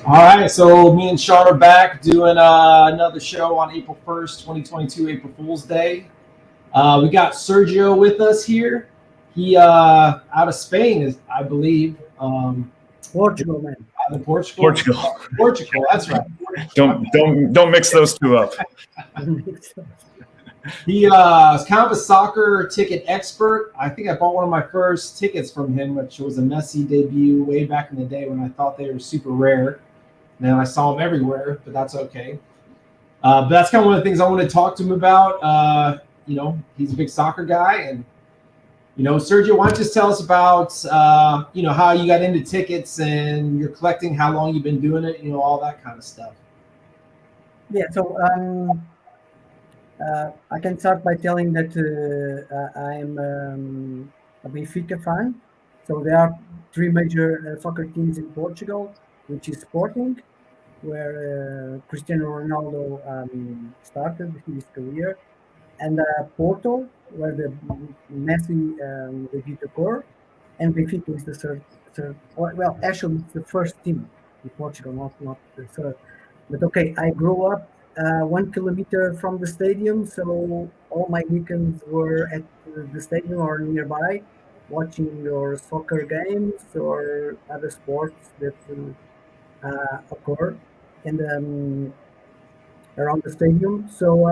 All right, so me and Sean are back doing another show on April 1st, 2022, April Fool's Day. We got Sergio with us here. He out of Spain, is I believe. Portugal, man. Out of Portugal. Portugal. That's right. Don't mix those two up. He is kind of a soccer ticket expert. I think I bought one of my first tickets from him, which was a Messi debut way back in the day when I thought they were super rare. Now I saw him everywhere, but that's okay. But that's kind of one of the things I want to talk to him about. He's a big soccer guy, and Sergio, why don't you just tell us about how you got into tickets and you're collecting, how long you've been doing it, all that kind of stuff. Yeah, so I can start by telling that I'm a Benfica fan. So there are three major soccer teams in Portugal, which is Sporting, where Cristiano Ronaldo started his career, and Porto, where the Messi debut occurred, and Benfica is the third. Well, actually, it's the first team in Portugal, not the third. But okay, I grew up 1 kilometer from the stadium, so all my weekends were at the stadium or nearby, watching your soccer games or other sports that occur and around the stadium. So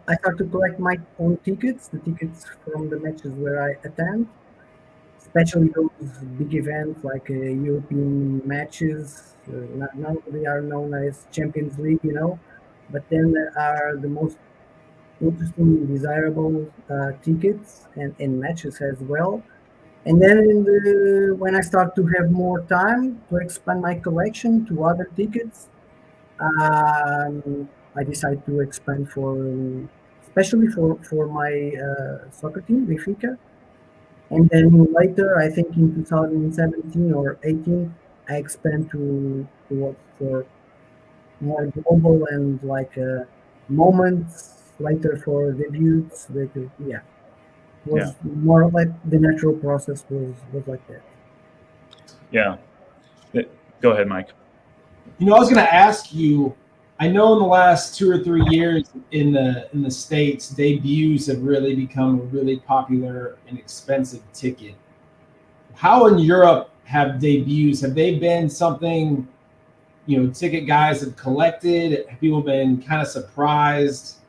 I started to collect my own tickets, the tickets from the matches where I attend, especially those big events like European matches. Now they are known as Champions League, but then there are the most interesting, desirable tickets and matches as well. And then when I start to have more time to expand my collection to other tickets, I decided to expand especially for my soccer team, Benfica. And then later, I think in 2017 or 18, I expand to work for more global and moments later for debuts. Was more like the natural process was like that. Yeah. Go ahead, Mike. I was going to ask you, I know in the last 2 or 3 years in the States, debuts have really become a really popular and expensive ticket. How in Europe have debuts, have they been something, ticket guys have collected? Have people been kind of surprised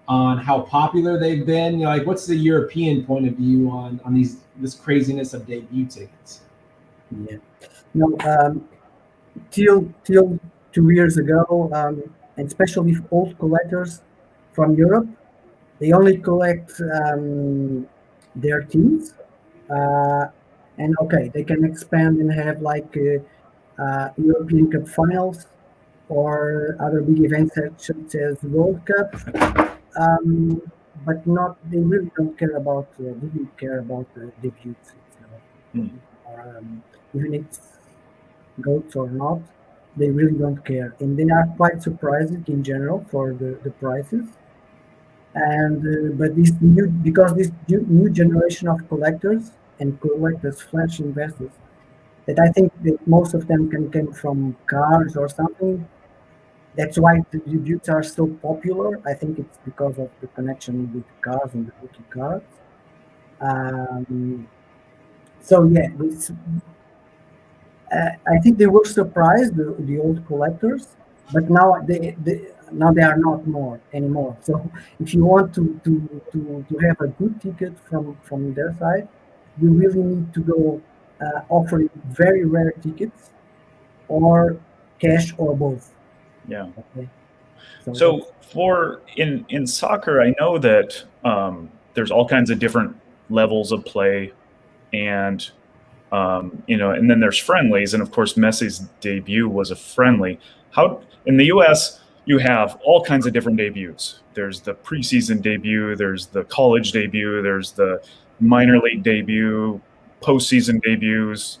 on how popular they've been? What's the European point of view on this craziness of debut tickets? Yeah. Till 2 years ago, and especially old collectors from Europe, they only collect their teams, and okay, they can expand and have European Cup finals or other big events such as World Cup, but they really don't care about the debuts, or even it's goats or not. They really don't care, and they are quite surprised in general for the prices. And but this new generation of collectors and collectors / investors, that I think that most of them can come from cars or something. That's why the debuts are so popular. I think it's because of the connection with cars and the rookie cards. So yeah, I think they were surprised, the old collectors, but now they are not more anymore. So if you want to have a good ticket from their side, you really need to go offering very rare tickets or cash or both. Yeah. Okay. So for in soccer, I know that there's all kinds of different levels of play, and and then there's friendlies, and of course Messi's debut was a friendly. How in the U.S. you have all kinds of different debuts. There's the preseason debut, there's the college debut, there's the minor league debut, postseason debuts,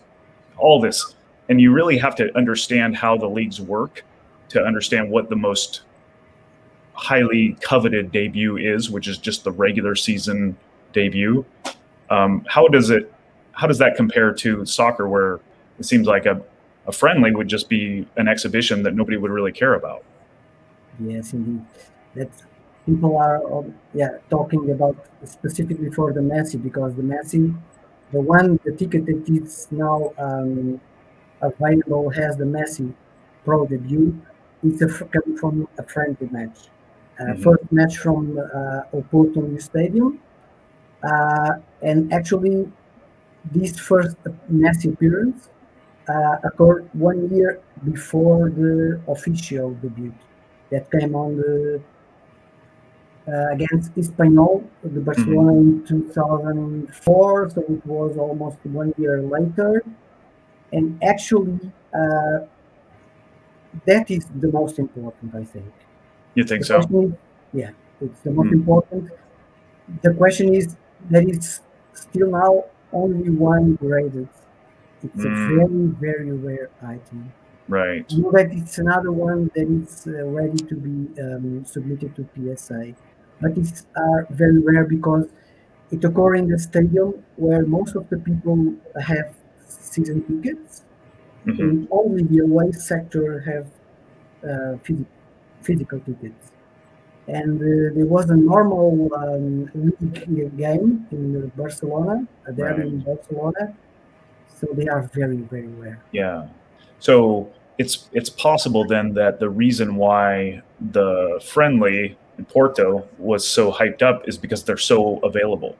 all this, and you really have to understand how the leagues work to understand what the most highly coveted debut is, which is just the regular season debut. How does that compare to soccer, where it seems like a a friendly would just be an exhibition that nobody would really care about. Yes, indeed. That people are talking about specifically for the Messi, because the Messi, the ticket that is now available has the Messi Pro debut. It's coming from a friendly match. Mhm. First match from Oporto New Stadium, and actually this first Messi appearance occurred 1 year before the official debut that came on the against Espanyol, the Barcelona in 2004. So it was almost 1 year later. And actually, that is the most important, I think. You think The so? question is, yeah, it's the most Mm. important. The question is, there is still now only one graded. It's a Mm. very, very rare item. Right. I know that it's another one that is ready to be submitted to PSA, but it's very rare because it occurs in the stadium where most of the people have season tickets, Hmm. and only the away sector have physical tickets. And there was a normal league game in Barcelona, a derby Right. in Barcelona, so they are very, very rare. Yeah. So it's possible then that the reason why the friendly in Porto was so hyped up is because they're so available.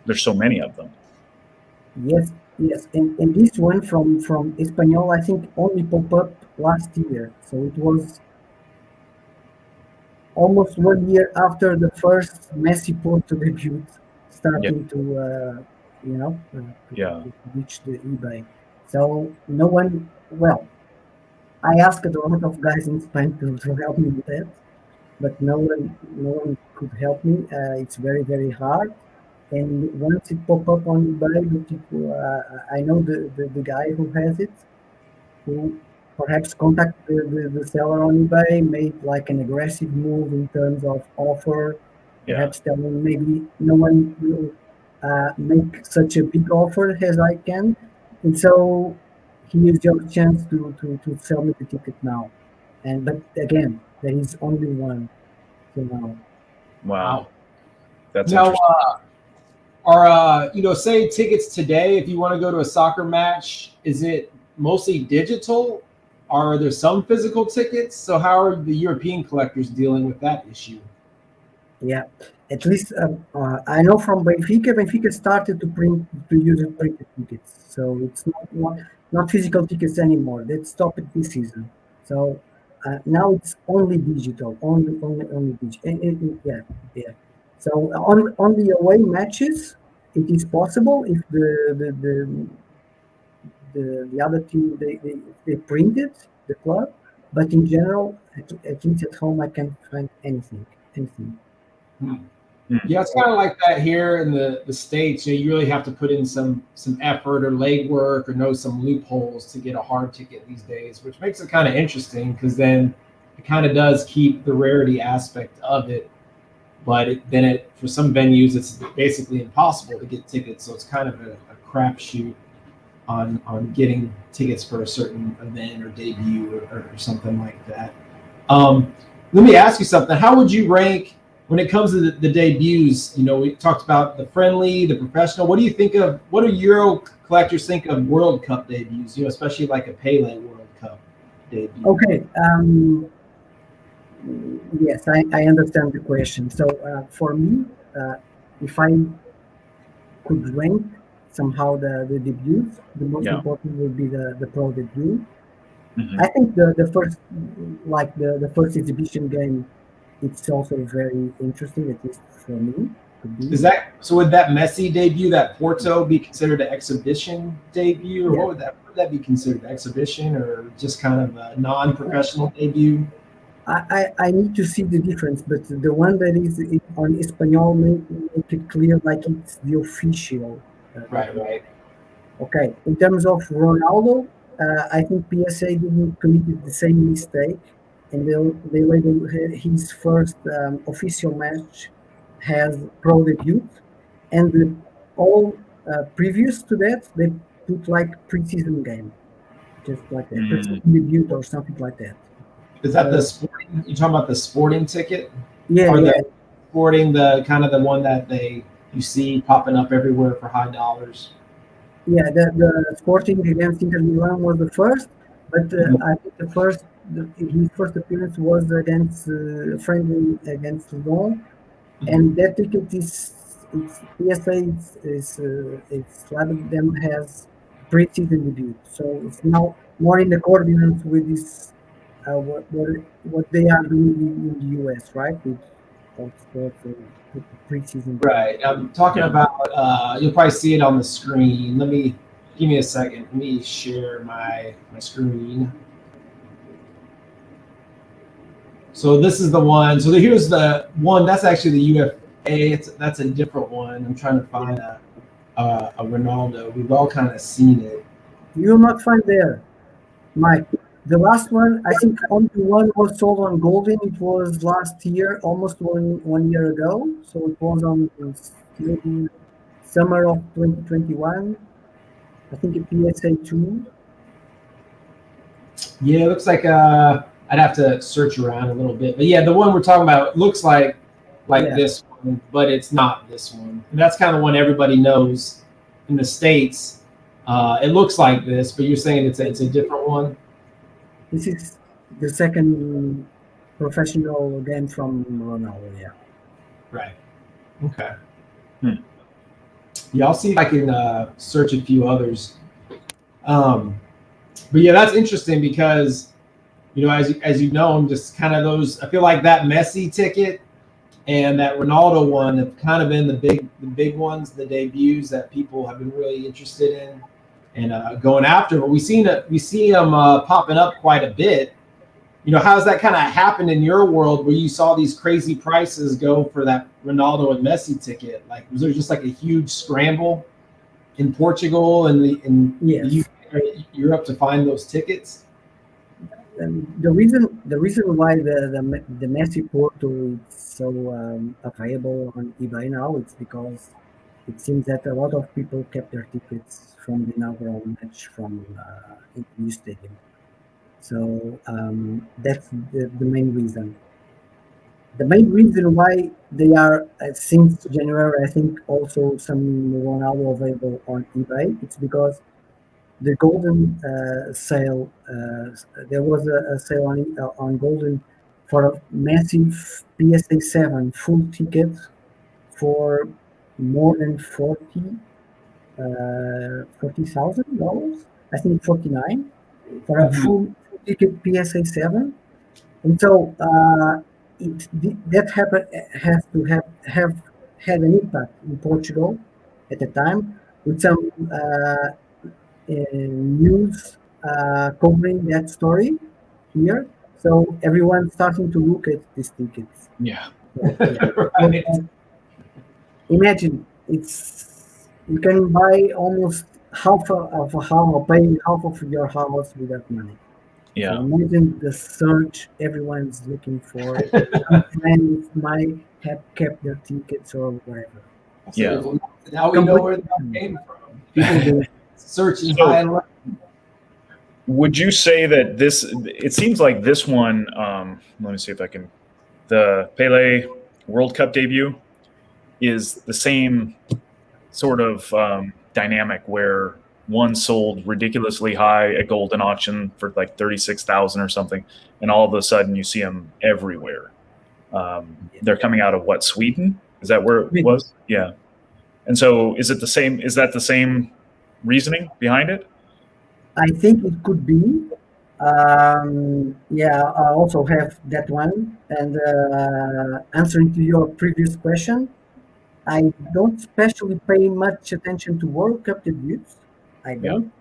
There's so many of them. Yes, yes, and this one from Espanyol, I think, only popped up last year, so it was almost 1 year after the first Messi Porto debut, Yeah. starting to Yeah. to reach the eBay. So no one, well, I asked a lot of guys in Spain to help me with that, but no one could help me. It's very, very hard. And once it pop up on eBay, the people, I know the guy who has it, who perhaps contact the seller on eBay, made like an aggressive move in terms of offer, Yeah. perhaps telling maybe no one will make such a big offer as I can. And so here's your chance to sell me the ticket now. And but again, there is only one till now. Wow. Wow. That's Now, interesting. are say tickets today? If you want to go to a soccer match, is it mostly digital? Are there some physical tickets? So how are the European collectors dealing with that issue? Yeah, at least I know from Benfica. Benfica started to use printed tickets, so it's not physical tickets anymore. That stopped this season. So now it's only digital, only digital. Yeah, yeah. So on the away matches, it is possible if the other team they printed the club, but in general, at least at home, I can't find anything. Hmm. Hmm. Yeah, it's kind of like that here in the States. You really have to put in some effort or legwork or know some loopholes to get a hard ticket these days, which makes it kind of interesting because then it kind of does keep the rarity aspect of it. But then for some venues it's basically impossible to get tickets, so it's kind of a crapshoot on getting tickets for a certain event or debut or something like that. Um, Let me ask you something. How would you rank when it comes to the debuts? We talked about the friendly, the professional. What do you think of? What do Euro collectors think of World Cup debuts? Especially like a Pele World Cup debut. Okay. Yes, I understand the question. So for me, if I could rank somehow the debuts, the most Yeah. important would be the pro debut. Hmm. I think the first, like the first exhibition game, it's also very interesting, at least for me, could be. Is that so? Would that Messi debut, that Porto, be considered an exhibition debut, or Yeah. would that be considered exhibition, or just kind of a non-professional debut? I need to see the difference, but the one that is on Espanol make it clear like it's the official Right, debut. right. Okay, in terms of Ronaldo, I think PSA didn't commit the same mistake, and they labeled his first official match has pro debut, and all previous to that they put like preseason game. just like that, Mm. debut or something like that. Is that the sporting? You talking about the sporting ticket? Yeah, Or yeah, the sporting, the kind of the one that you see popping up everywhere for high dollars? yeah. The Sporting against Inter Milan was the first, but Mhm. I think his first appearance was against friendly against Lyon, and that ticket it's PSA it's labeled them as pre-season debut, so it's now more in accordance with this what they are doing in the US, right? With all sports pre-season debut. Right. I'm talking Yeah. about. You'll probably see it on the screen. Let me give me a second. Let me share my screen. So this is the one. So here's the one. That's actually the UFA. That's a different one. I'm trying to find a Ronaldo. We've all kind of seen it. You will not find there, Mike. The last one, I think only one was sold on Golden. It was last year, almost one year ago. So it was on maybe summer of 2021. I think a PSA 2. Yeah, it looks like I'd have to search around a little bit. But yeah, the one we're talking about looks like Yeah, this one, but it's not this one. And that's kind of one everybody knows in the States. It looks like this, but you're saying it's a different one? this is the second professional game from Ronaldo. Yeah. Right. Okay. Hmm. Yeah, I'll see if I can search a few others. Um, but yeah, that's interesting because as you know, I'm just kind of those. I feel like that Messi ticket and that Ronaldo one have kind of been the big ones, the debuts that people have been really interested in and going after. But we see them popping up quite a bit. How's that kind of happened in your world where you saw these crazy prices go for that Ronaldo and Messi ticket? Like, was there just like a huge scramble in Portugal and the Yes. UK, or Europe to find those tickets? And the reason why the Messi Porto is so available on eBay now, it's because it seems that a lot of people kept their tickets from the inaugural match from in the new stadium. So that's the main reason. The main reason why they are since January, I think also some Ronaldo available on eBay. It's because the golden sale. There was a sale on golden for a massive PSA 7 full ticket for more than $40,000. I think 49 for a Mhm. full ticket PSA 7. And so that happen has to have had an impact in Portugal at the time with some news covering that story here. So everyone's starting to look at these tickets. Yeah. So, yeah. So, Right. imagine you can buy almost of a house, or pay half of your house with that money. So Yeah. imagine the search everyone's looking for. Some friends might have kept their tickets or whatever. Yeah. So now we know where Completely that different. came from. People been searching So high and low. would you say that it seems like this one, let me see if I can, the Pele World Cup debut is the same sort of dynamic where one sold ridiculously high at Golden auction for like 36,000 or something, and all of a sudden you see them everywhere. They're coming out of what, Sweden? Is that where it was? Yeah. And so is it the same? Is that the same reasoning behind it? I think it could be. Yeah, I also have that one. And answering to your previous question, I don't especially pay much attention to World Cup debuts. I Yeah. don't.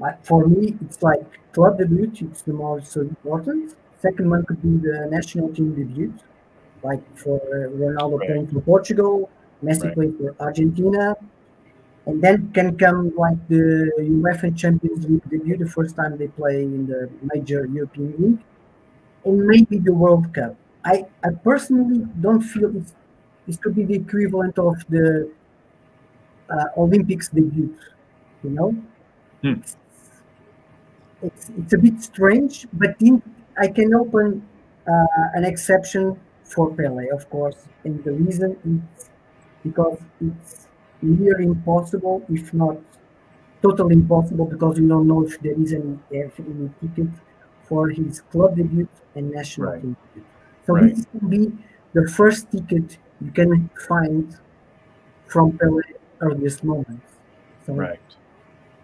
But for me, it's like club debut. It's the most important. Second one could be the national team debut, like for Ronaldo Right. playing for Portugal, Messi Right. playing for Argentina, and then can come like the UEFA Champions League debut, the first time they play in the major European league, and maybe the World Cup. I personally don't feel it could be the equivalent of the Olympics debut. You know, Hmm. it's a bit strange, but I can open an exception for Pele, of course, and the reason is because it's near impossible, if not totally impossible, because we don't know if there is any ticket for his club debut and national Right. team debut. So Right. this will be the first ticket you can find from Pele earliest moments. So Right.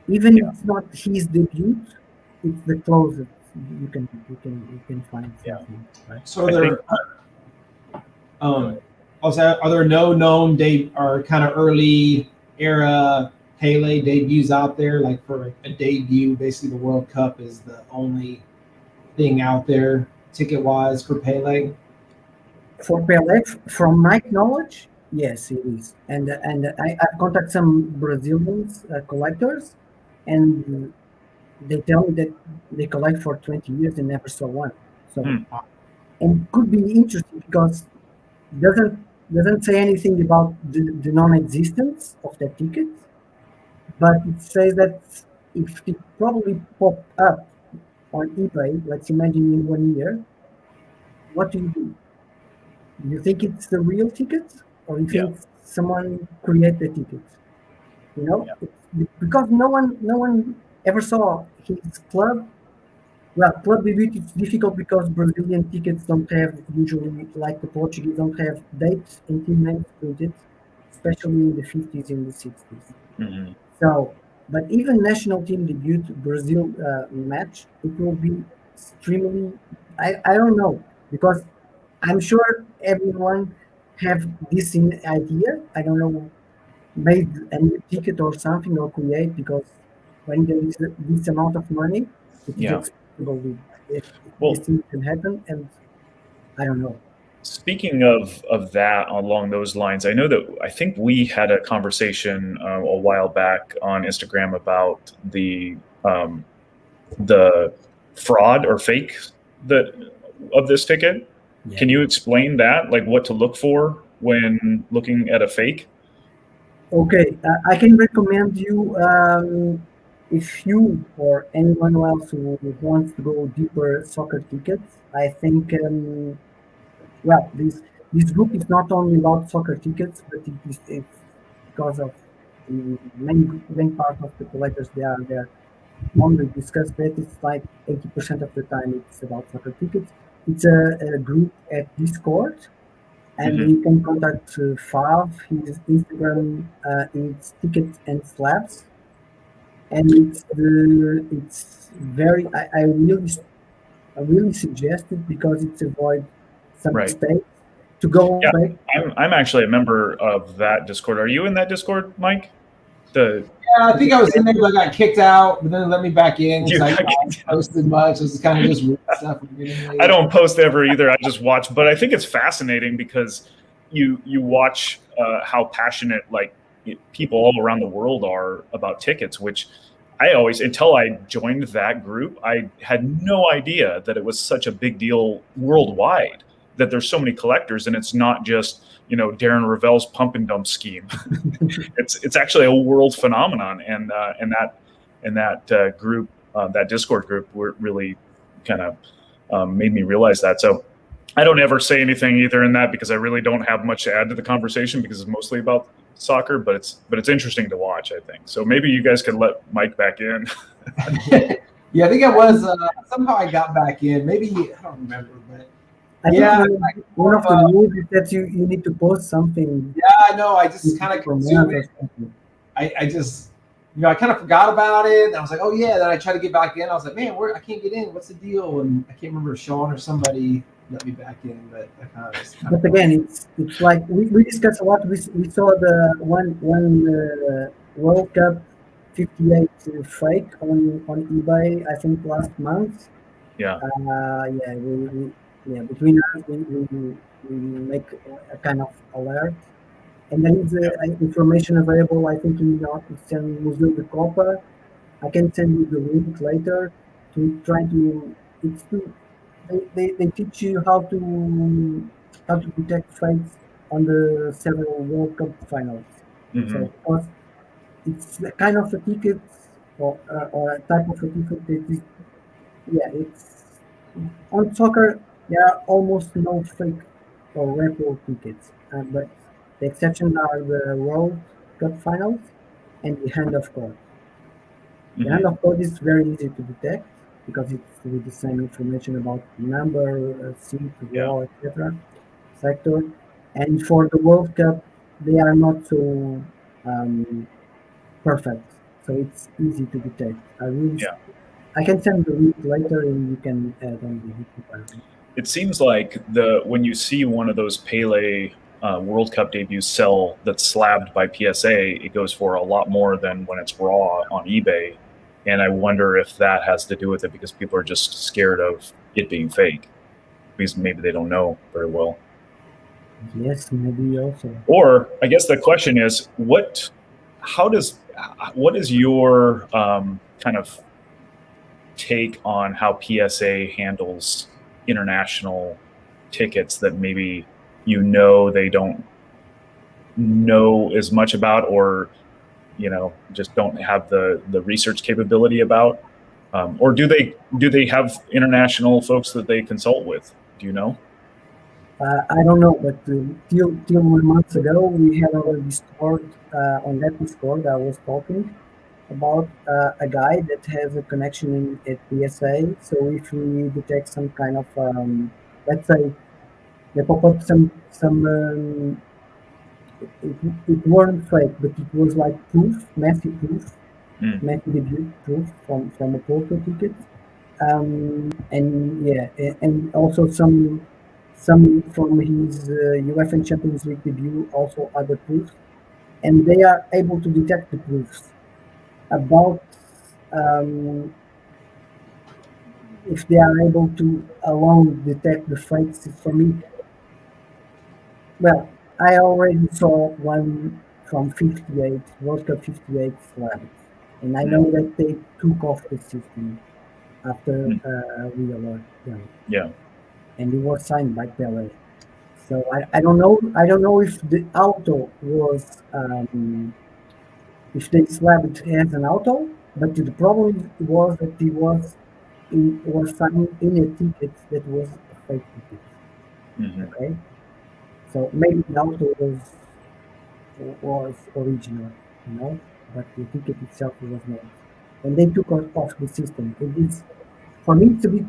even Yeah. if it's not his debut, it's the closest you can find Yeah. something, right? So I think. also, are there no known or kind of early era Pele debuts out there? Like for a debut, basically the World Cup is the only thing out there ticket wise for Pele. For Pele, from my knowledge, yes, it is. And I've contacted some Brazilians collectors, and they tell me that they collect for 20 years and never saw one. So, Hmm. and could be interesting because doesn't doesn't say anything about the non-existence of that ticket, but it says that if it probably pop up on eBay, let's imagine in 1 year, what do you do? Do you think it's the real ticket, or you Yeah. think someone create the ticket? You know, Yeah. because no one ever saw his club. Well, club debut is difficult because Brazilian tickets don't have usually like the Portuguese don't have dates and team names printed, especially in the 50s and the 60s. Hmm. So, but even national team debut Brazil match, it will be extremely. I don't know because I'm sure everyone have this in idea. I don't know, made a new ticket or something or create because when there is this amount of money, it is Yeah. expectable that this Well, thing can happen. And I don't know. speaking of that along those lines, I know that I think we had a conversation a while back on Instagram about the fraud or fake that of this ticket. Yeah. Can you explain that, like what to look for when looking at a fake? Okay, I can recommend you if you or anyone else who wants to go deeper soccer tickets. I think well, this group is not only about soccer tickets, but it's because of the main part of the collectors they are there. Only discuss that it's like 80% of the time it's about soccer tickets. It's a group at Discord, and Hmm. you can contact Fav. His Instagram is Tickets and Slabs, and it's very. I really suggest it because it's avoid some Right. mistakes to go Yeah. back. I'm actually a member of that Discord. Are you in that Discord, Mike? The Yeah, I think I was in there, but I got kicked out, but then they let me back in you, because I posted much. It was kind of just weird stuff. I don't post ever either. I just watch, but I think it's fascinating because you watch how passionate like people all around the world are about tickets, which I always, until I joined that group, I had no idea that it was such a big deal worldwide, that there's so many collectors, and it's not just, Darren Ravel's pump and dump scheme. It's actually a world phenomenon, and that group, that Discord group, were really kind of made me realize that. So I don't ever say anything either in that because I really don't have much to add to the conversation because it's mostly about soccer, but it's interesting to watch, I think. So maybe you guys could let Mike back in. Yeah, I think I was somehow I got back in. Maybe I don't remember, but I yeah, think one of the rules is that you need to post something. yeah, I know. I just kind of consumed it. I just, I kind of forgot about it. And I was like, oh yeah. Then I tried to get back in. I was like, man, I can't get in. What's the deal? And I can't remember if Sean or somebody let me back in, but I kind of. But again, it's like we discussed a lot. We saw the one World Cup 58 fake on eBay. I think last month. Yeah. Yeah, yeah, between us we make a kind of alert, and there is information available. I think in the Museu de Copa. I can send you the link later to try to. It's to they teach you how to detect fakes on the several World Cup finals. Hmm. So it's a kind of a ticket or a type of a ticket that is yeah, it's on soccer. There are almost no fake or repo tickets, but the exceptions are the World Cup finals and the hand of God. The hand Hmm. of God is very easy to detect because it's with the same information about number, seat, Yeah. row, etc. sector. And for the World Cup, they are not so um, perfect, so it's easy to detect. Yeah. I can send the link later, and you can add on the comparison. It seems like the when you see one of those Pele World Cup debuts sell that's slabbed by PSA, it goes for a lot more than when it's raw on eBay. And I wonder if that has to do with it because people are just scared of it being fake because maybe they don't know very well. Yes, maybe also. Or I guess the question is, how does, what is your kind of take on how PSA handles international tickets that maybe they don't know as much about, or just don't have the research capability about, or do they have international folks that they consult with? Do you know? I don't know, but till 1 month ago, we had on the Discord, on that Discord, I was talking about a guy that has a connection at PSA. So if we detect some kind of, let's say, they pop up it weren't fake, but it was like proof, Mm. massive debut proof from a Porto ticket. And yeah, and also some from his UEFA Champions League debut, also other proofs, and they are able to detect the proofs about um, if they are able to alone detect the fakes. For me, well, I already saw one from 58 World Cup 58 slides, and I Mm. know that they took off the system after Mm. we alerted them, Yeah. and it was signed by Pele. So I don't know. I don't know if the auto was if they slabbed it as an auto, but the problem was that was signed in a ticket that was a fake ticket. Hmm. Okay, so maybe the auto was original, you know, but the ticket itself was not. And they took off the system. For me, it's a bit,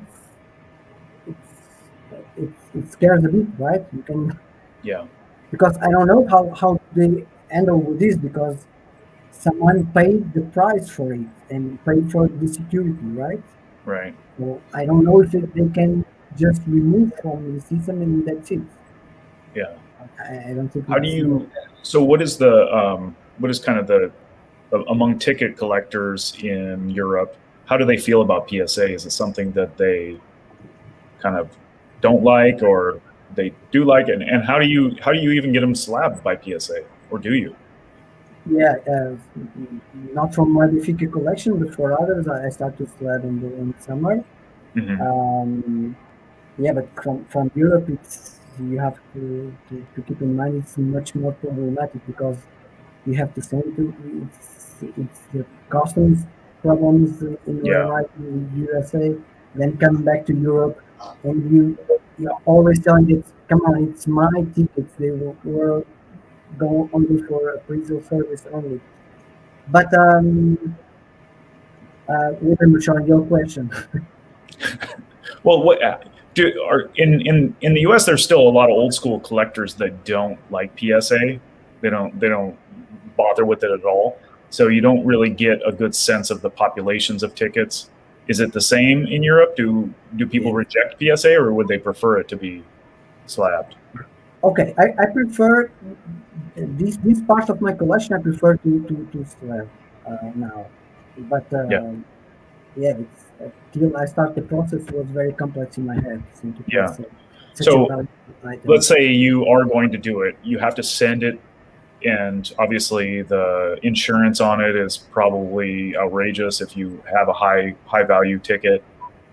it scares a bit, right? You can Yeah. because I don't know how they handle with this because someone paid the price for it and paid for the security, right? Right. So I don't know if they can just remove from the system and that's it. Yeah. I don't think How do it's you? So what is kind of the among ticket collectors in Europe? How do they feel about PSA? Is it something that they kind of don't like, or they do like? And how do you even get them slabbed by PSA, or do you? yeah, not from my Benfica collection, but for others, I start to slab in summer. Hmm. Um, yeah, but from Europe, it's you have to keep in mind it's much more problematic because you have to send to it's the customs problems in your Yeah. arrival in USA, then come back to Europe, and you're always telling it, come on, it's my tickets. They were go only for appraisal service only. But very much on your question. Well, what do are in the U.S. There's still a lot of old school collectors that don't like PSA. They don't bother with it at all. So you don't really get a good sense of the populations of tickets. Is it the same in Europe? Do people Yeah. reject PSA, or would they prefer it to be slabbed? Okay, I prefer this part of my collection. I prefer to slab now, but Yeah. yeah, it's till I start the process was very complex in my head since it was Yeah. such a So valuable item. let's say you are going to do it. You have to send it, and obviously the insurance on it is probably outrageous if you have a high value ticket.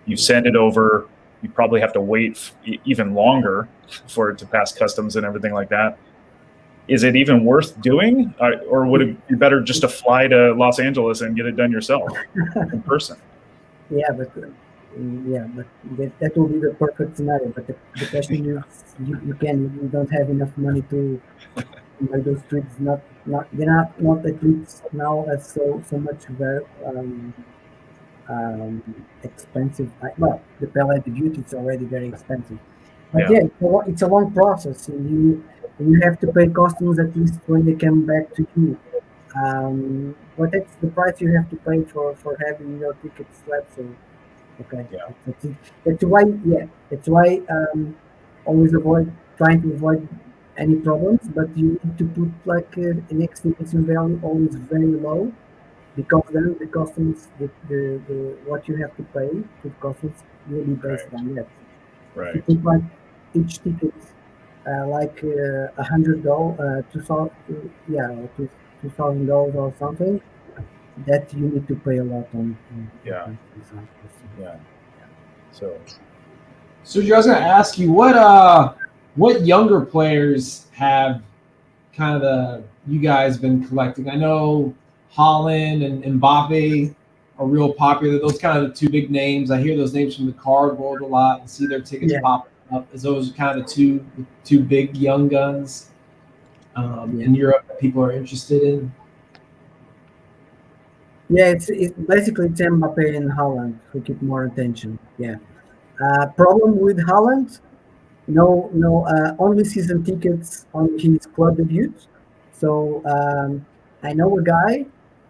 You send it over, you probably have to wait even longer for it to pass customs and everything like that. Is it even worth doing, or would It, it be better just to fly to Los Angeles and get it done yourself in person? yeah, but Yeah, but that will be the perfect scenario. But the question is, you don't have enough money to buy those trips. Not they're not the trips now as so much very expensive. Well, the Pele debut is already very expensive, but Yeah. yeah, it's a long process, and you have to pay customs at least when they come back to you. But that's the price you have to pay for having your tickets left. So okay, Yeah. that's why, yeah, that's why always avoid trying to avoid any problems, but you need to put like an extinction value always very low because then the customs the what you have to pay to the customs will be based Right. on that. If you Right. put like each ticket like $100, yeah, or $2,000 or something, that you need to pay a lot on Yeah. taxes on customs. Yeah. So Sergio, I was going to ask you what younger players have kind of the you guys been collecting? I know Holland and Mbappe are real popular. Those kind of the two big names. I hear those names from the card world a lot and see their tickets Yeah, pop up. As those are kind of the two big young guns yeah. in Europe that people are interested in. Yeah, it's basically it's Mbappe and Holland who keep more attention. Yeah. Problem with Holland, no, only season tickets on his club debut. So I know a guy,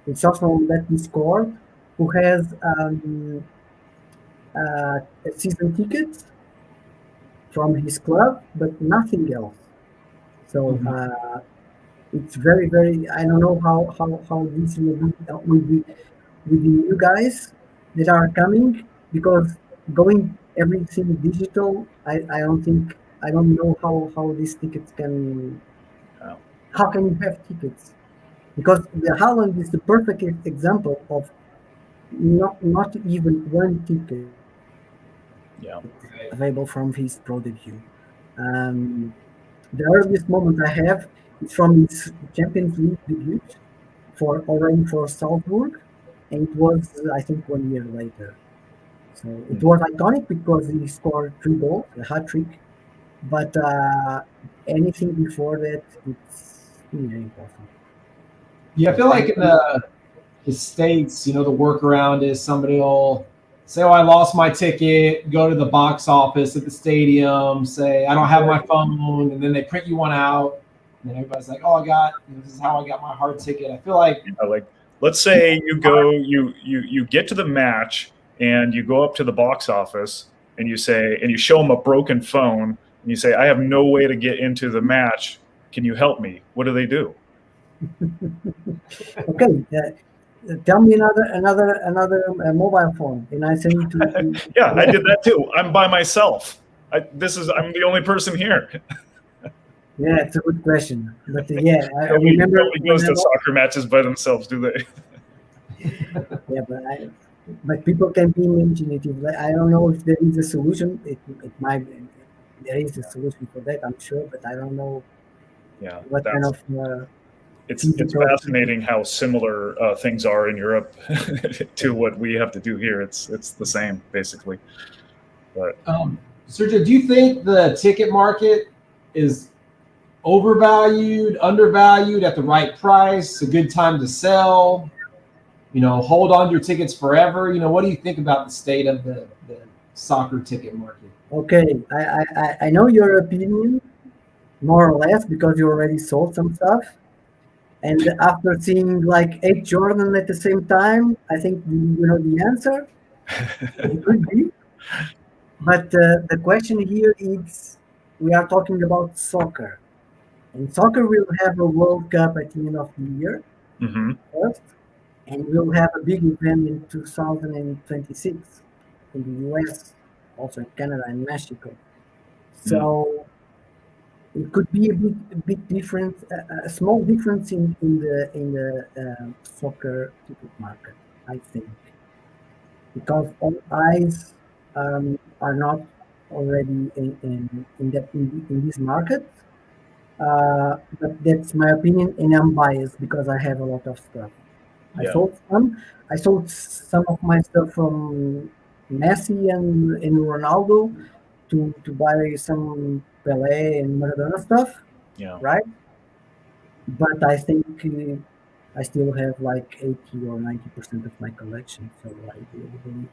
it's also on that Discord, who has a season ticket from his club, but nothing else. So Mhm. it's very. I don't know how this will be with the new guys that are coming because going everything digital, I don't know how these tickets can uh, how can you have tickets because the Holland is the perfect example of not even one ticket yeah. available from his pro debut. Um, the earliest moment I have is from his Champions League debut for already for Salzburg, and it was I think 1 year later. So it Mhm. was iconic because he scored 3 goals, a hat trick. But anything before that, it's near impossible. Yeah, I So feel I like in the states, the workaround is somebody will say, "Oh, I lost my ticket." Go to the box office at the stadium, say, "I don't have my phone," and then they print you one out. And then everybody's like, "Oh, this is how I got my hard ticket." I feel like Like, let's say you go, you get to the match, and you go up to the box office, and you say, and you show them a broken phone, and you say, "I have no way to get into the match. Can you help me?" What do they do? okay. Tell me another mobile phone, and I send you to Yeah, I that. did that too. I'm by myself. I'm the only person here. Yeah, it's a good question. But yeah, I remember Nobody when goes I to soccer matches by themselves, do they? yeah, but people can be imaginative. Like, I don't know if there is a solution. It might there is a solution for that, I'm sure, but I don't know Yeah, what kind that's of it's physical. fascinating how similar things are in Europe to what we have to do here. It's the same basically, but Sergio, do you think the ticket market is overvalued, undervalued, at the right price, a good time to sell? Hold on to your tickets forever. What do you think about the state of the soccer ticket market? Okay, I know your opinion more or less because you already sold some stuff. And after seeing like 8 Jordan at the same time, I think you know the answer. It could be. But the question here is we are talking about soccer. And soccer will have a World Cup at the end of the year hmm first, and we'll have a big event in 2026 in the US, also in Canada and Mexico. So it could be a bit different, a small difference in the soccer ticket market, I think, because all eyes are not already in this market. But that's my opinion, and I'm biased because I have a lot of stuff. I yeah, sold some. I sold some of my stuff from. Messi and Ronaldo to buy some Pele and Maradona stuff, Yeah. right? But I think I still have like 80 or 90% of my collection, so I really believe.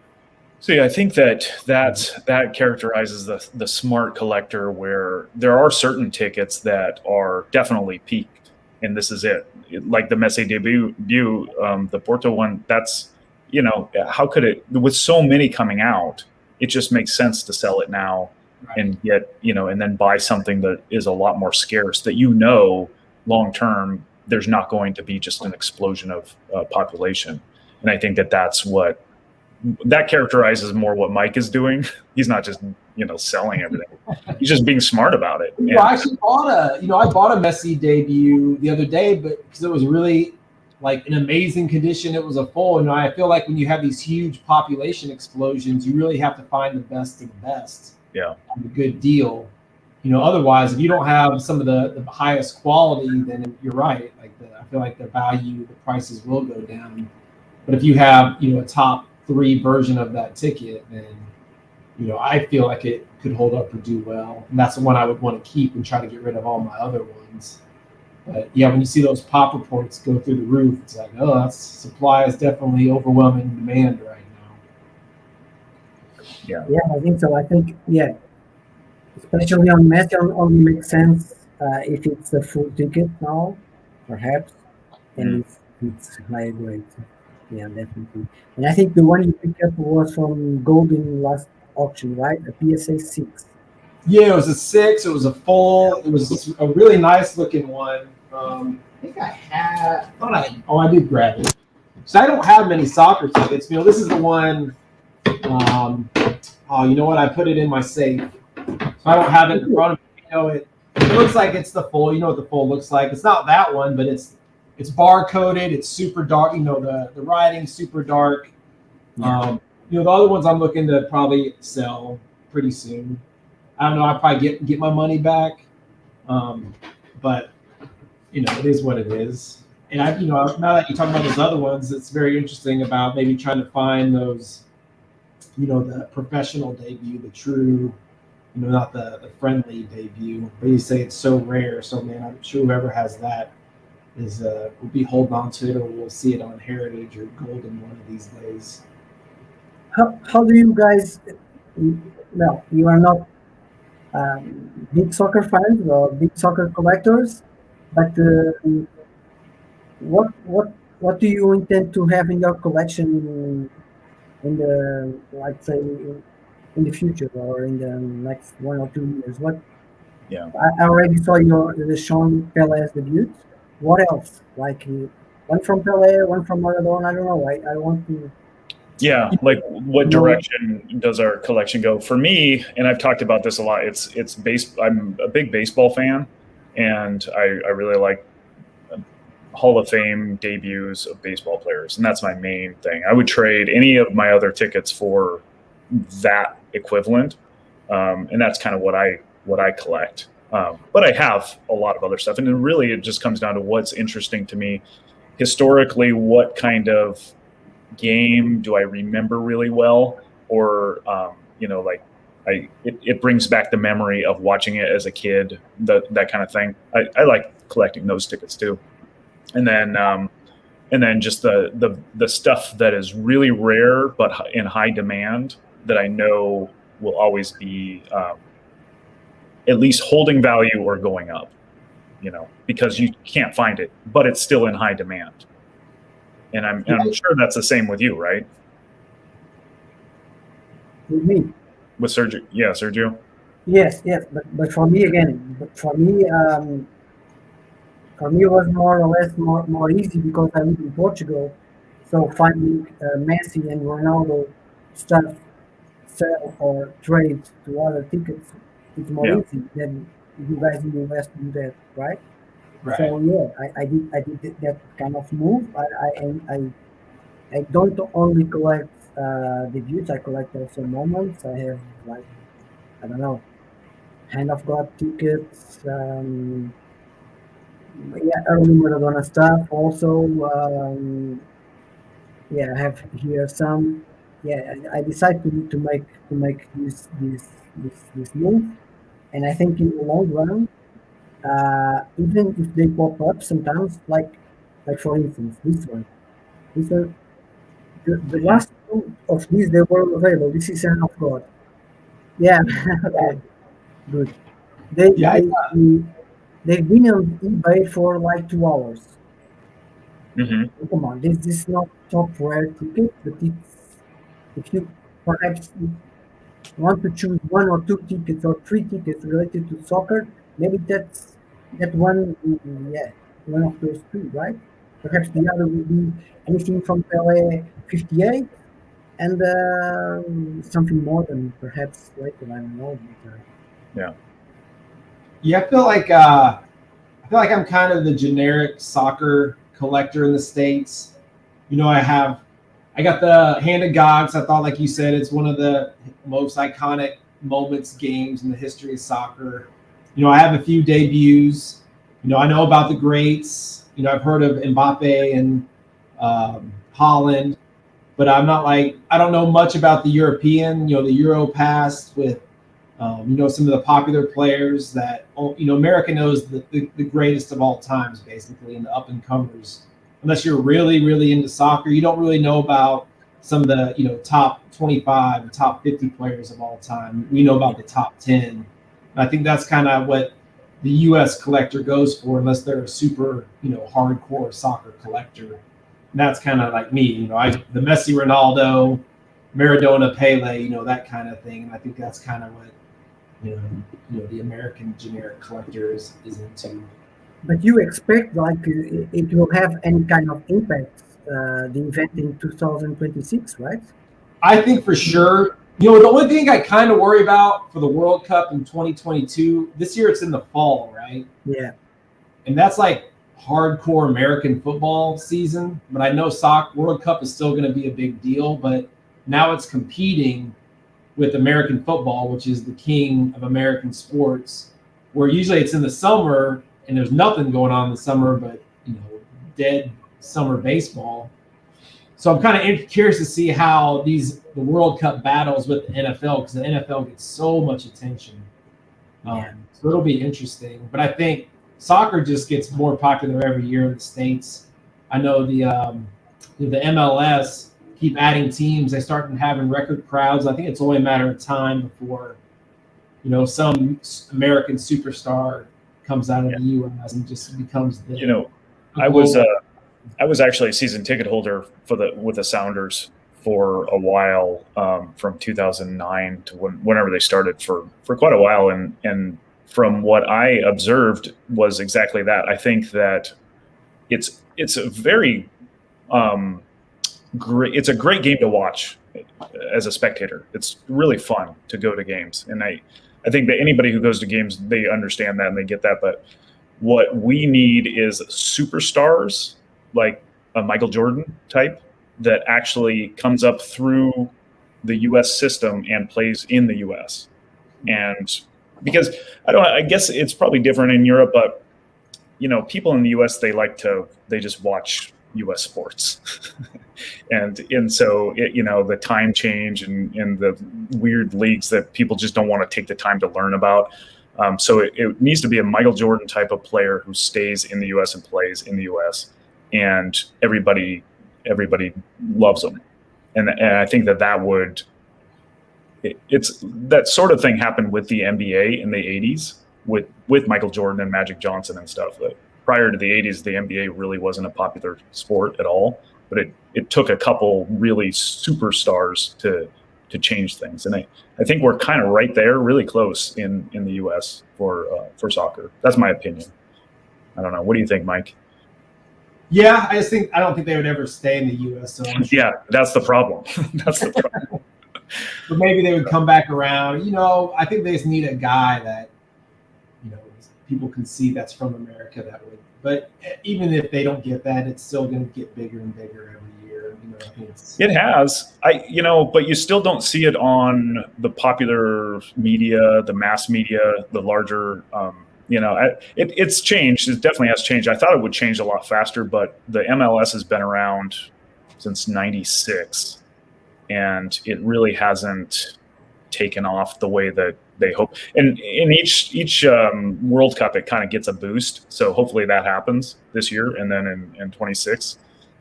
See, I think that characterizes the smart collector, where there are certain tickets that are definitely peaked, and this is it. Like the Messi debut, the Porto one. That's, how could it, with so many coming out, it just makes sense to sell it now Right. and get, and then buy something that is a lot more scarce, that long term there's not going to be just an explosion of population. And I think that's what that characterizes more what Mike is doing. He's not just selling everything. He's just being smart about it. I actually I bought a Messi debut the other day, but because it was really like an amazing condition, it was a full. And I feel like when you have these huge population explosions, you really have to find the best of the best. Yeah, A good deal. Otherwise, if you don't have some of the highest quality, then you're right. Like I feel like the prices will go down. But if you have a top 3 version of that ticket, then I feel like it could hold up or do well. And that's the one I would want to keep and try to get rid of all my other ones. But yeah, when you see those pop reports go through the roof, it's like, oh, that's supply is definitely overwhelming demand right now. Yeah, I think so. I think, yeah, especially on Messi, only makes sense if it's a full ticket now, perhaps, and if it's higher grade. Yeah, definitely. And I think the one you picked up was from Golden last auction, right? A PSA 6. Yeah, it was a 6. It was a full. It was a really nice looking one. I think I did grab it. So I don't have many soccer tickets. This is the one. You know what? I put it in my safe, so I don't have it in front of me. It looks like it's the full. You know what the full looks like. It's not that one, but it's bar coded. It's super dark. The writing's super dark. Yeah. The other ones I'm looking to probably sell pretty soon. I don't know. I probably get my money back, but it is what it is. And now that you talk about those other ones, it's very interesting about maybe trying to find those, the professional debut, the true, not the friendly debut. But you say it's so rare, so man, I'm sure whoever has that will be holding on to it, or we'll see it on Heritage or Golden one of these days. How do you guys? Well, you are not big soccer fans or big soccer collectors, but what do you intend to have in your collection in the, let's say, in the future or in the next 1 or 2 years? What? yeah. I already saw the Sean Pele's debut. What else? Like one from Pele, one from Maradona. I don't know. I want to. Yeah, like what direction does our collection go? For me, and I've talked about this a lot, it's I'm a big baseball fan, and I really like Hall of Fame debuts of baseball players, and that's my main thing. I would trade any of my other tickets for that equivalent, and that's kind of what I collect. But I have a lot of other stuff, and really it just comes down to what's interesting to me historically. What kind of game do I remember really well, or it brings back the memory of watching it as a kid, that kind of thing. I like collecting those tickets too, and then just the stuff that is really rare but in high demand, that I know will always be at least holding value or going up, because you can't find it, but it's still in high demand. And I'm sure that's the same with you, right? With me. With Sergio, yeah, Sergio. Yes, but for me again, for me it was more or less more easy because I live in Portugal, so finding Messi and Ronaldo stuff sell or trade to other tickets is more easy than you guys in the West do that, right? Right. So yeah, I did that kind of move. I don't only collect debuts. I collect also moments. I have like, I don't know, hand of God tickets. Yeah, early Maradona stuff. Also, yeah, I have here some yeah, I decided to make this move, and I think in the long run, even if they pop up sometimes, like for instance, this one, the Mhm. last two of these they were available. This is an of God. Yeah, okay, good. They Yeah, they they've been on eBay for like 2 hours. Mhm. Come on, this is not top rare ticket, but it's if you perhaps want to choose one or two tickets or three tickets related to soccer, maybe that one, yeah, one of those two, right? Perhaps the other will be anything from Pele 58 and something more than perhaps later. I don't know, but Yeah. yeah. I feel like I'm kind of the generic soccer collector in the states. You know, I got the Hand of Gods. I thought, like you said, it's one of the most iconic moments, games in the history of soccer. You know, I have a few debuts. You know, I know about the greats. You know, I've heard of Mbappe and Holland, but I'm not like I don't know much about the European. You know, the Euro past with you know, some of the popular players that you know America knows the greatest of all times, basically, and the up and comers. Unless you're really into soccer, you don't really know about some of the you know top 25 and top 50 players of all time. We know yeah. about the top 10. And I think that's kind of what the U.S. collector goes for, unless they're a super you know hardcore soccer collector. And that's kind of like me, you know, the Messi, Ronaldo, Maradona, Pele, you know that kind of thing. And I think that's kind of what you know the American generic collector is into. But you expect like it will have any kind of impact, the event in 2026, right? I think for sure. You know, the only thing I kind of worry about for the World Cup in 2022, this year it's in the fall, right? Yeah, And that's like hardcore American football season. But I know soccer World Cup is still going to be a big deal, but now it's competing with American football, which is the king of American sports, where usually it's in the summer and there's nothing going on in the summer but you know dead summer baseball. So I'm kind of curious to see how the World Cup battles with the NFL because the NFL gets so much attention. yeah, So it'll be interesting. But I think soccer just gets more popular every year in the states. I know the MLS keep adding teams. They start having record crowds. I think it's only a matter of time before you know some American superstar comes out of Yeah. the U.S. and just becomes You know, the I was global. I was actually a season ticket holder for with the Sounders for a while, from 2009 to whenever they started for quite a while, and from what I observed was exactly that. I think that it's a very great. It's a great game to watch as a spectator. It's really fun to go to games, and I think that anybody who goes to games, they understand that and they get that. But what we need is superstars like a Michael Jordan type that actually comes up through the U.S. system and plays in the U.S. And because I guess it's probably different in Europe, but you know, people in the U.S. they just watch U.S. sports, and so you know the time change and the weird leagues that people just don't want to take the time to learn about. So it needs to be a Michael Jordan type of player who stays in the U.S. and plays in the U.S. and everybody loves him, and I think that would it's that sort of thing happened with the NBA in the 80s with Michael Jordan and Magic Johnson and stuff. But prior to the 80s, the NBA really wasn't a popular sport at all. But it took a couple really superstars to change things, and I think we're kind of right there, really close in the U.S. For soccer. That's my opinion. I don't know. What do you think, Mike? Yeah, I don't think they would ever stay in the U.S. So I'm sure. Yeah, that's the problem. That's the problem. But maybe they would come back around. You know, I think they just need a guy that you know people can see that's from America that would. But even if they don't get that, it's still going to get bigger and bigger every year. You know, I think It has, but you still don't see it on the popular media, the mass media, the larger. It's changed. It definitely has changed. I thought it would change a lot faster, but the MLS has been around since '96, and it really hasn't taken off the way that they hope. And in each World Cup, it kind of gets a boost. So hopefully that happens this year and then in 26.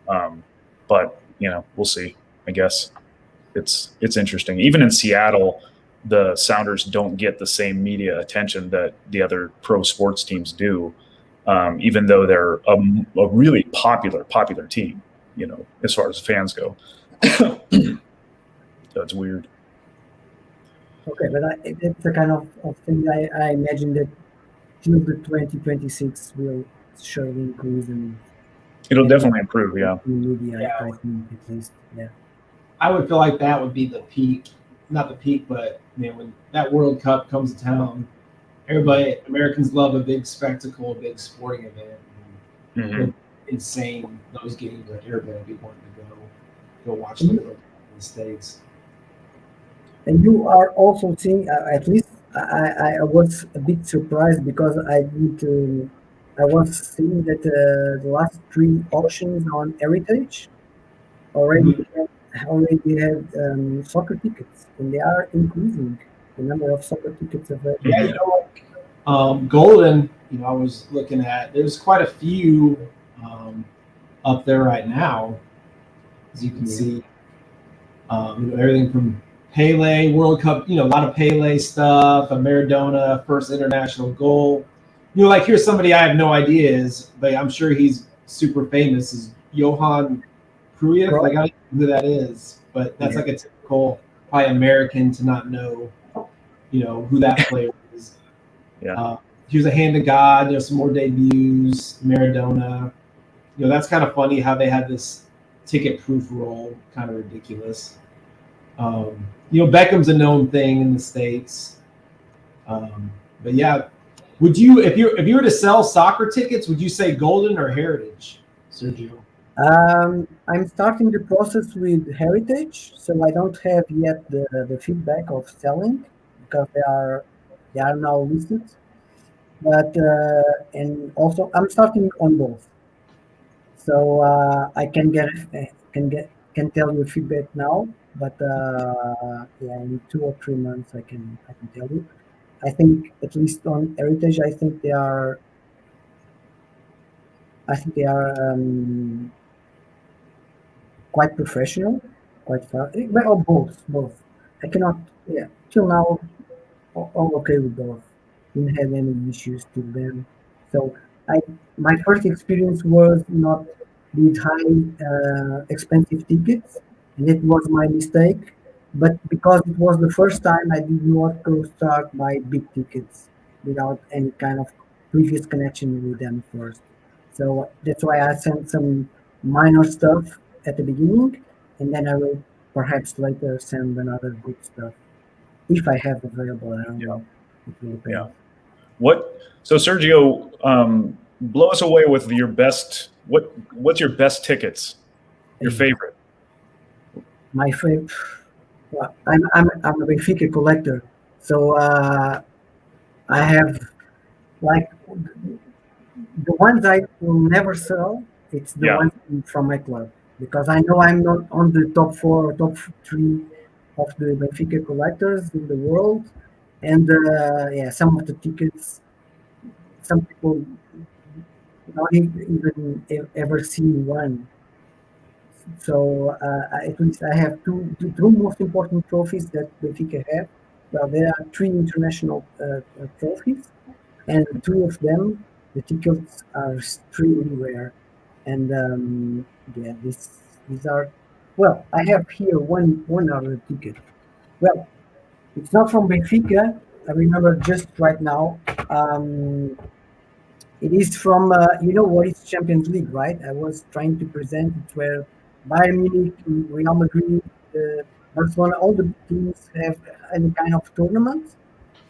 But we'll see. I guess it's interesting. Even in Seattle, the Sounders don't get the same media attention that the other pro sports teams do, even though they're a really popular team. As far as fans go. So it's weird. Okay, but it's the kind of thing I imagine that till the 2026 will surely increase and it'll definitely improve. Yeah. Media, I think at least. Yeah. I would feel like that would be the peak, not the peak, but when that World Cup comes to town, Americans love a big spectacle, a big sporting event. Mm-hmm. Insane those games that everybody would be wanting to go watch the World Cup in the States. And you are also seeing, at least I was a bit surprised because I was seeing that the last 3 auctions on Heritage already had soccer tickets, and they are increasing the number of soccer tickets available. Yeah, Golden, I was looking at, there's quite a few up there right now, as you can see. Everything from Pele, World Cup, a lot of Pele stuff, a Maradona, first international goal. Like here's somebody I have no idea is, but I'm sure he's super famous, is Johan Cruyff. Like I don't know who that is, but that's like a typical probably American to not know, who that player is. Yeah. Here's a hand of God, some more debuts, Maradona. That's kind of funny how they had this ticket proof roll, kind of ridiculous. Beckham's a known thing in the States. But yeah, would you, if you were to sell soccer tickets, would you say Golden or Heritage, Sergio? I'm starting the process with Heritage, so I don't have yet the feedback of selling because they are now listed. But and also I'm starting on both, so I can tell you feedback now. But in 2 or 3 months I can tell you. I think at least on Heritage, I think they are quite professional, quite far. Or both. I cannot. Yeah, till now, all okay with both. Didn't have any issues to them. So my first experience was not with high expensive tickets, and it was my mistake. But because it was the first time, I did not go start by big tickets without any kind of previous connection with them first. So that's why I sent some minor stuff at the beginning, and then I will perhaps later send another good stuff if I have available. I don't know. It will depend. Yeah. So Sergio, blow us away with your best. What's your best tickets? Your favorite? My favorite. Well, I'm a Benfica collector, so I have like the ones I will never sell. It's the ones from my club because I know I'm not on the top 4 or top 3 of the Benfica collectors in the world, and some of the tickets, some people not even ever seen one. So at least I have two most important trophies that Benfica have. Well, there are 3 international trophies, and 2 of them, the tickets are extremely rare. And these are. Well, I have here one other ticket. Well, it's not from Benfica. I remember just right now. It is from what is Champions League, right? I was trying to present it where Bayern Munich, Real Madrid, Barcelona, all the teams have any kind of tournament.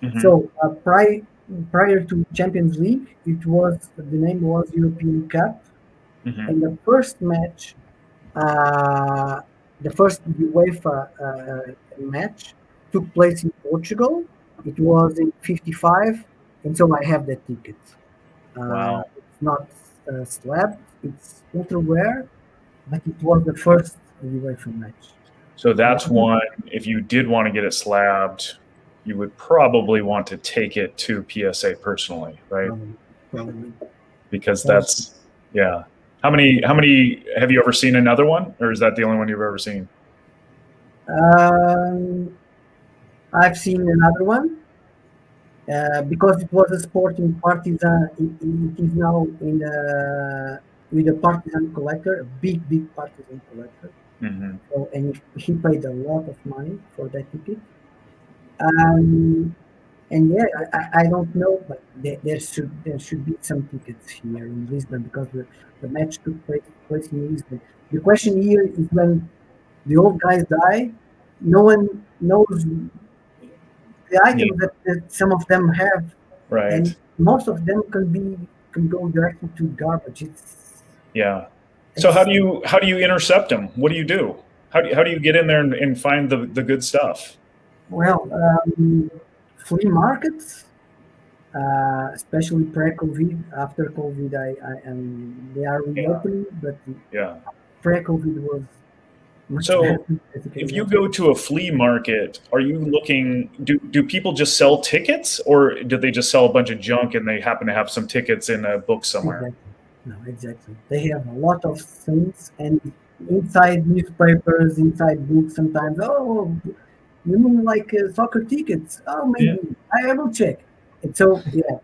Mm-hmm. So prior to Champions League, the name was European Cup, and the first match, the first UEFA match took place in Portugal. It was in '55, and so I have that ticket. Wow. It's not slabbed, it's ultra rare, but it was the first UEFA match. So that's one. If you did want to get it slabbed, you would probably want to take it to PSA personally, right? Probably. Because that's yeah. How many have you ever seen another one, or is that the only one you've ever seen? I've seen another one because it was a sport in Partizan. It is now in with a Partizan collector, a big Partizan collector. Mm-hmm. So, and he paid a lot of money for that ticket. And yeah, I don't know, but there should be some tickets here in Lisbon because the match took place in Lisbon. The question here is when the old guys die, no one knows the items that some of them have, Right. and most of them can go directly to garbage. Yeah. So how do you intercept them? What do you do? How do you get in there and find the good stuff? Well, flea markets, especially pre-COVID. After COVID, they are reopening, but Yeah. pre-COVID was much So better. if you go to a flea market, are you looking? Do people just sell tickets, or do they just sell a bunch of junk and they happen to have some tickets in a book somewhere? Exactly. No, exactly. They have a lot of things, and inside newspapers, inside books, sometimes. Oh, you mean like soccer tickets? Oh, Yeah. maybe I will check. And so yeah,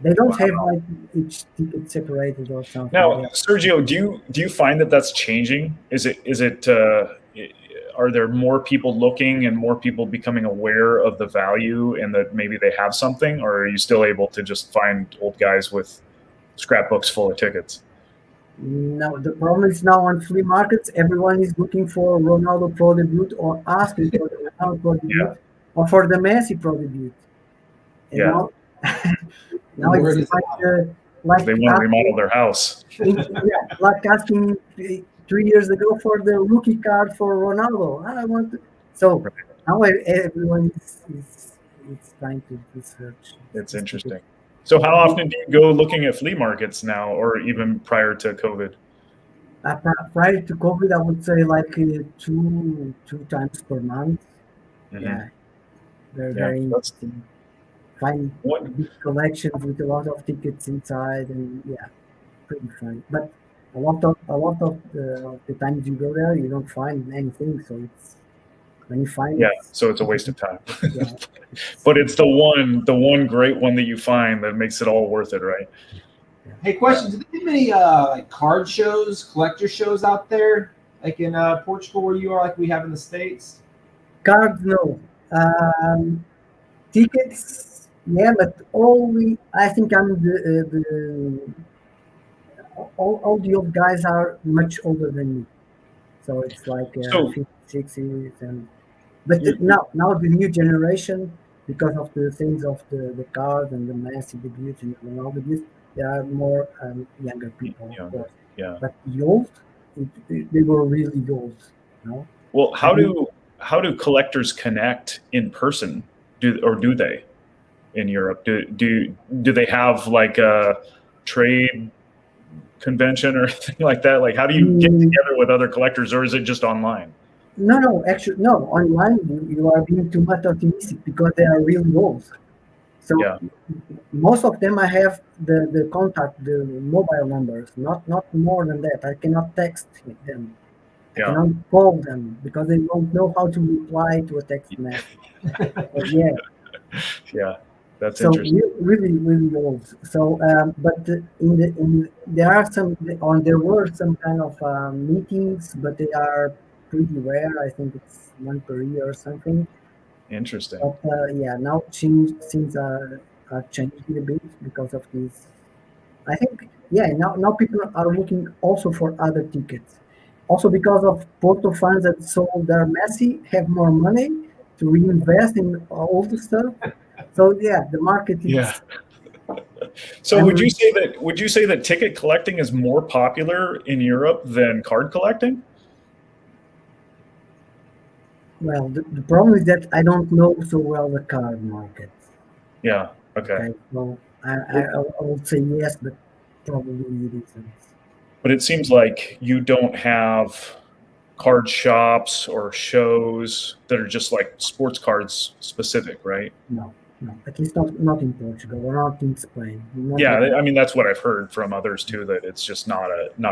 they don't have Wow. like each ticket separated or something. Now, Yeah. Sergio, do you find that that's changing? Is it are there more people looking and more people becoming aware of the value and that maybe they have something, or are you still able to just find old guys with scrapbooks full of tickets? Now the problem is now on flea markets, everyone is looking for Ronaldo Pro debut or asking for the Ronaldo Pro debut Yeah. or for the Messi Pro debut. And Yeah. now, The now word it's is out. like They want to remodel asking, their house. yeah, like asking 3 years ago for the rookie card for Ronaldo. I want to, so now everyone is trying to research. It's this ticket. interesting. So how often do you go looking at flea markets now, or even prior to COVID? Prior to COVID, I would say like two times per month. Mm-hmm. Yeah, very Yeah, very that's interesting. Find what. big collections with a lot of tickets inside, and yeah, pretty fun. But a lot of the times you go there, you don't find anything. So it's when you find Yeah, it, so it's a waste of time. yeah, But it's the one great one that you find that makes it all worth it, right? Hey, question: do they have any like card shows, collector shows out there, like in Portugal where you are, like we have in the States? cards no. Tickets, yeah, but only I think I'm all the old guys are much older than me. So it's like So 50s, 60s, and but you, now the new generation, because of the things of the cars and the massive debuts and all the debuts, there are more younger people, of younger, course. yeah. But the old, they were really old, you know. Well, I mean, how do collectors connect in person? Do they in Europe? Do they have like a trade convention or anything like that? Like, how do you get mm, together with other collectors, or is it just online? no, actually, no. Online, you are being too much optimistic because they are really old. So Yeah, most of them I have the contact, the mobile numbers, not more than that. I cannot text them. I yeah, cannot call them because they don't know how to reply to a text message. So, yeah, yeah. That's so interesting. really old. So, but there are there were some kind of meetings, but they are pretty rare. I think it's one per year or something. Interesting. But yeah, now things are changing a bit because of this. I think yeah, now people are looking also for other tickets. Also because of Porto fans that sold their Messi have more money to reinvest in all the stuff. So yeah, the market Yeah. is. So I'm would you say that ticket collecting is more popular in Europe than card collecting? well. The problem is that I don't know so well the card market. Yeah. Okay. Okay, so It, I would say yes, but probably it isn't. but it seems like you don't have card shops or shows that are just like sports cards specific, right? No, at least not in Portugal or not in Spain. Yeah, I mean that's what I've heard from others too, that it's just not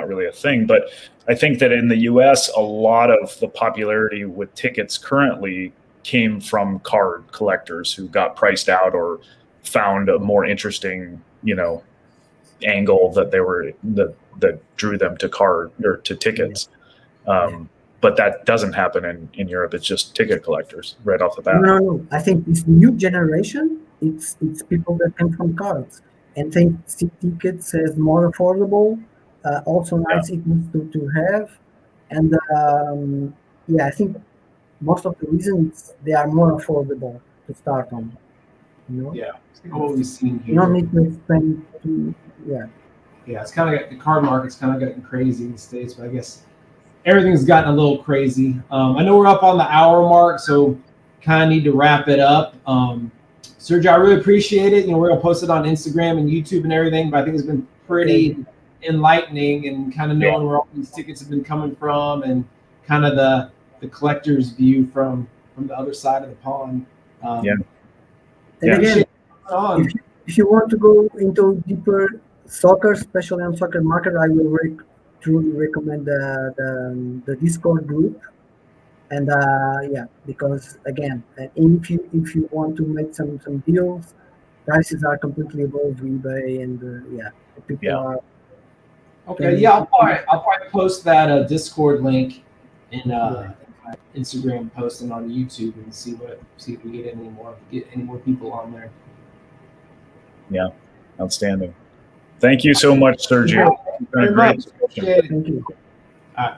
really a thing. But I think that in the U.S., a lot of the popularity with tickets currently came from card collectors who got priced out or found a more interesting, angle that drew them to card or to tickets. But that doesn't happen in Europe. It's just ticket collectors right off the bat. No. I think this new generation, it's people that came from cards and think tickets is more affordable. Also nice tickets to have, and I think most of the reasons they are more affordable to start on. Yeah, what we've seen here. You don't need to spend Yeah, it's kind of the card market's kind of getting crazy in the States, but I guess everything's gotten a little crazy. I know we're up on the hour mark, so kind of need to wrap it up. Sergio, I really appreciate it. We're gonna post it on Instagram and YouTube and everything, but I think it's been pretty enlightening and kind of knowing where all these tickets have been coming from and kind of the collector's view from the other side of the pond. And again, if you want to go into deeper soccer, especially on soccer market, I will truly recommend the Discord group. And because again, if you want to make some deals, prices are completely above eBay, and people are. Okay, I'll probably post that Discord link in Instagram post and on YouTube and see if we get any more people on there. Yeah, outstanding. Thank you so much, Sergio. Very much. Appreciate it. Thank you. All right.